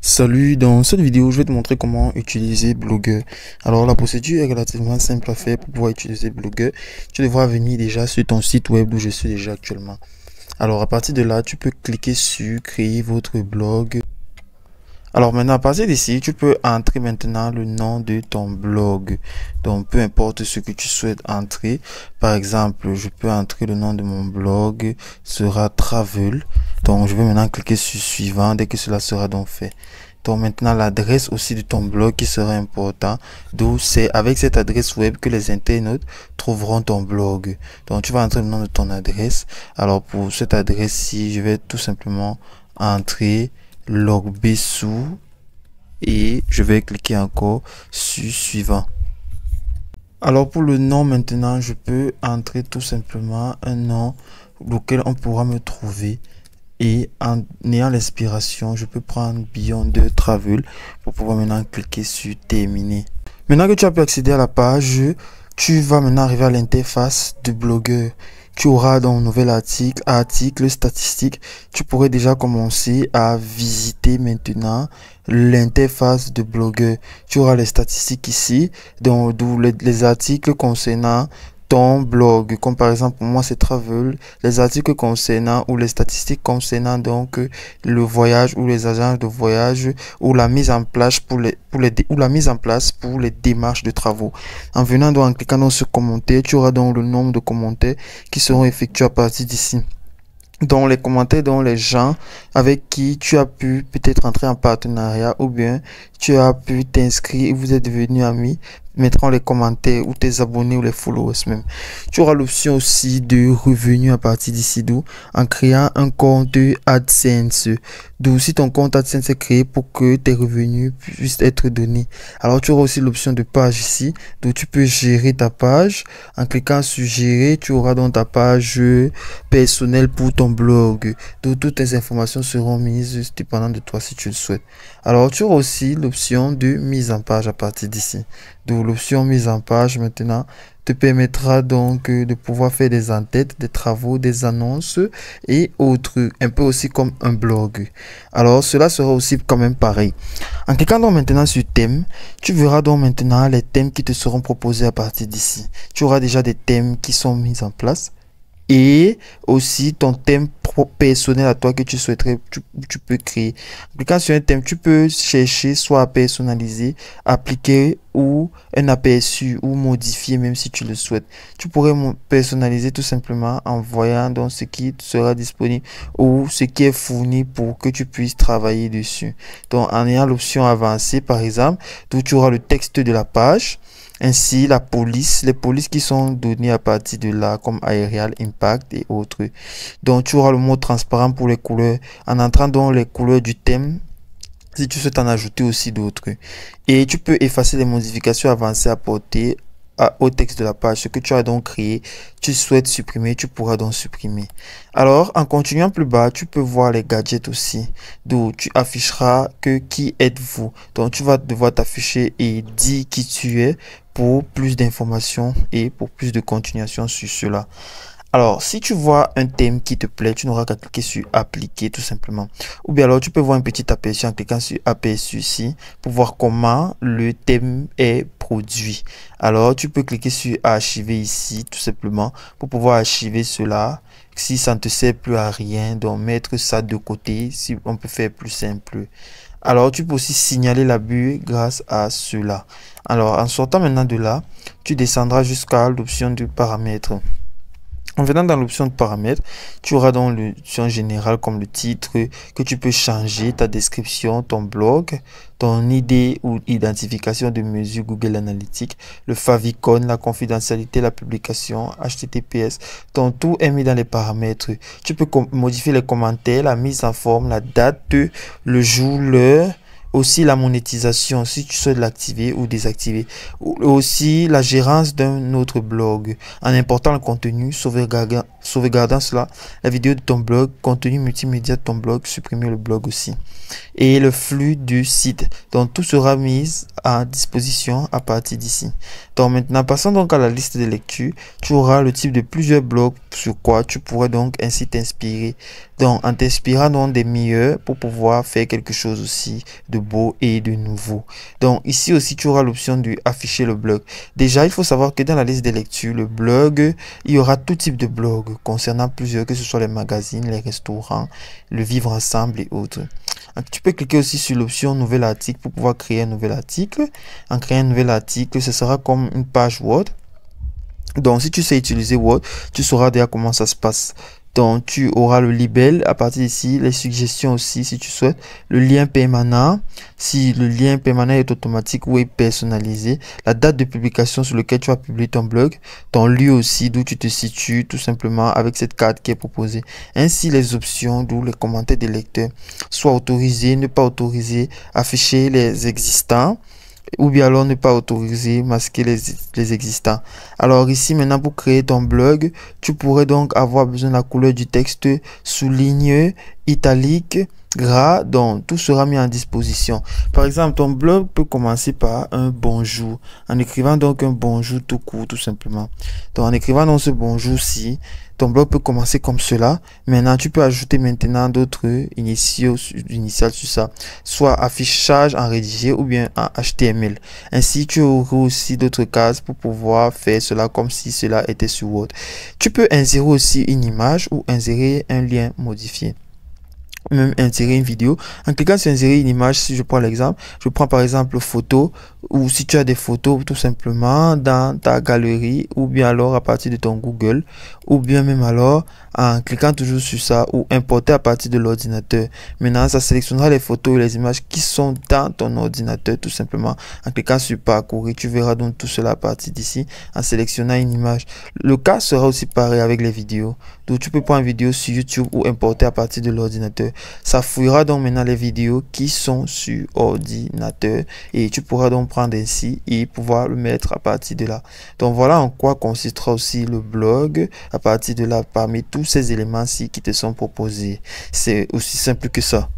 Salut, dans cette vidéo, je vais te montrer comment utiliser Blogger. Alors, la procédure est relativement simple à faire pour pouvoir utiliser Blogger. Tu devras venir déjà sur ton site web où je suis déjà actuellement. Alors, à partir de là, tu peux cliquer sur créer votre blog. Alors maintenant, à partir d'ici, tu peux entrer maintenant le nom de ton blog. Donc, peu importe ce que tu souhaites entrer. Par exemple, je peux entrer le nom de mon blog, sera Travel. Donc, je vais maintenant cliquer sur suivant dès que cela sera donc fait. Donc, maintenant, l'adresse aussi de ton blog qui sera important. Donc, c'est avec cette adresse web que les internautes trouveront ton blog. Donc, tu vas entrer le nom de ton adresse. Alors, pour cette adresse-ci, je vais tout simplement entrer logbessou et je vais cliquer encore sur suivant. Alors pour le nom maintenant, je peux entrer tout simplement un nom auquel on pourra me trouver, et en ayant l'inspiration, je peux prendre Beyond Travel pour pouvoir maintenant cliquer sur terminer. Maintenant que tu as pu accéder à la page, tu vas maintenant arriver à l'interface de blogueur. Tu auras dans un nouvel article statistique. Tu pourrais déjà commencer à visiter maintenant l'interface de blogueur. Tu auras les statistiques ici, donc les articles concernant ton blog, comme par exemple pour moi c'est Travel, les articles concernant ou les statistiques concernant donc le voyage ou les agences de voyage ou la mise en place pour les démarches de travaux. En venant donc en cliquant dans ce commentaire, tu auras donc le nombre de commentaires qui seront effectués à partir d'ici. Dans les commentaires, dans les gens avec qui tu as pu peut-être entrer en partenariat ou bien tu as pu t'inscrire et vous êtes devenus amis, mettront les commentaires ou tes abonnés ou les followers même. Tu auras l'option aussi de revenus à partir d'ici, d'où en créant un compte AdSense. D'où si ton compte AdSense est créé pour que tes revenus puissent être donnés. Alors tu auras aussi l'option de page ici, d'où tu peux gérer ta page. En cliquant sur gérer, tu auras donc ta page personnelle pour ton blog, d'où toutes tes informations seront mises dépendant de toi si tu le souhaites. Alors tu auras aussi l'option de mise en page à partir d'ici. Donc l'option mise en page maintenant te permettra donc de pouvoir faire des en-têtes, des travaux, des annonces et autres, un peu aussi comme un blog. Alors cela sera aussi quand même pareil. En cliquant donc maintenant sur thème, tu verras donc maintenant les thèmes qui te seront proposés à partir d'ici. Tu auras déjà des thèmes qui sont mis en place et aussi ton thème personnel à toi que tu souhaiterais, tu peux créer. En cliquant sur un thème, tu peux chercher soit à personnaliser, appliquer ou un aperçu ou modifier même si tu le souhaites. Tu pourrais personnaliser tout simplement en voyant donc ce qui sera disponible ou ce qui est fourni pour que tu puisses travailler dessus. Donc en ayant l'option avancée par exemple, où tu auras le texte de la page. Ainsi, les polices qui sont données à partir de là, comme Aerial, Impact et autres. Donc, tu auras le mot transparent pour les couleurs. En entrant dans les couleurs du thème, si tu souhaites en ajouter aussi d'autres. Et tu peux effacer les modifications avancées apportées au texte de la page. Ce que tu as donc créé, tu souhaites supprimer, tu pourras donc supprimer. Alors, en continuant plus bas, tu peux voir les gadgets aussi. Donc, tu afficheras que qui êtes-vous. Donc, tu vas devoir t'afficher et dire qui tu es pour plus d'informations et pour plus de continuation sur cela. Alors, si tu vois un thème qui te plaît, tu n'auras qu'à cliquer sur appliquer tout simplement. Ou bien alors, tu peux voir un petit aperçu en cliquant sur aperçu ici pour voir comment le thème est produit. Alors, tu peux cliquer sur archiver ici tout simplement pour pouvoir archiver cela. Si ça ne te sert plus à rien, donc mettre ça de côté, si on peut faire plus simple. Alors, tu peux aussi signaler l'abus grâce à cela. Alors, en sortant maintenant de là, tu descendras jusqu'à l'option de paramètres. En venant dans l'option de paramètres, tu auras donc l'option générale comme le titre que tu peux changer, ta description, ton blog, ton ID ou identification de mesure Google Analytics, le favicon, la confidentialité, la publication, HTTPS. Ton tout est mis dans les paramètres. Tu peux modifier les commentaires, la mise en forme, la date, le jour, l'heure. Aussi la monétisation si tu souhaites l'activer ou désactiver. Aussi la gérance d'un autre blog. En important le contenu, sauvegardant cela, la vidéo de ton blog, contenu multimédia de ton blog, supprimer le blog aussi. Et le flux du site. Donc tout sera mis à disposition à partir d'ici. Donc maintenant, passons donc à la liste de lecture. Tu auras le type de plusieurs blogs sur quoi tu pourrais donc ainsi t'inspirer. Donc en t'inspirant donc des meilleurs pour pouvoir faire quelque chose aussi de beau et de nouveau. Donc ici aussi tu auras l'option de afficher le blog. Déjà il faut savoir que dans la liste des lectures, le blog, il y aura tout type de blog concernant plusieurs, que ce soit les magazines, les restaurants, le vivre ensemble et autres. Tu peux cliquer aussi sur l'option nouvel article pour pouvoir créer un nouvel article. En créant un nouvel article, ce sera comme une page Word. Donc si tu sais utiliser Word, tu sauras déjà comment ça se passe. Donc tu auras le label à partir d'ici, les suggestions aussi si tu souhaites, le lien permanent, si le lien permanent est automatique ou est personnalisé, la date de publication sur laquelle tu vas publier ton blog, ton lieu aussi d'où tu te situes tout simplement avec cette carte qui est proposée. Ainsi les options d'où les commentaires des lecteurs, soit autorisés, ne pas autoriser, afficher les existants, ou bien alors ne pas autoriser, masquer les existants. Alors ici maintenant pour créer ton blog, tu pourrais donc avoir besoin de la couleur du texte souligne, italique, gras, donc tout sera mis en disposition. Par exemple, ton blog peut commencer par un bonjour, en écrivant donc un bonjour tout court tout simplement. Donc en écrivant donc ce bonjour-ci, ton blog peut commencer comme cela. Maintenant, tu peux ajouter maintenant d'autres initiales sur ça, soit affichage en rédigé ou bien en HTML. Ainsi, tu auras aussi d'autres cases pour pouvoir faire cela comme si cela était sur Word. Tu peux insérer aussi une image ou insérer un lien modifié. Même insérer une vidéo. En cliquant sur insérer une image, si je prends l'exemple, je prends par exemple photo, ou si tu as des photos tout simplement dans ta galerie, ou bien alors à partir de ton Google, ou bien même alors en cliquant toujours sur ça, ou importer à partir de l'ordinateur. Maintenant, ça sélectionnera les photos et les images qui sont dans ton ordinateur tout simplement. En cliquant sur parcourir, tu verras donc tout cela à partir d'ici, en sélectionnant une image. Le cas sera aussi pareil avec les vidéos. Donc tu peux prendre une vidéo sur YouTube ou importer à partir de l'ordinateur. Ça fouillera donc maintenant les vidéos qui sont sur ordinateur et tu pourras donc prendre ainsi et pouvoir le mettre à partir de là. Donc voilà en quoi consistera aussi le blog à partir de là parmi tous ces éléments-ci qui te sont proposés. C'est aussi simple que ça.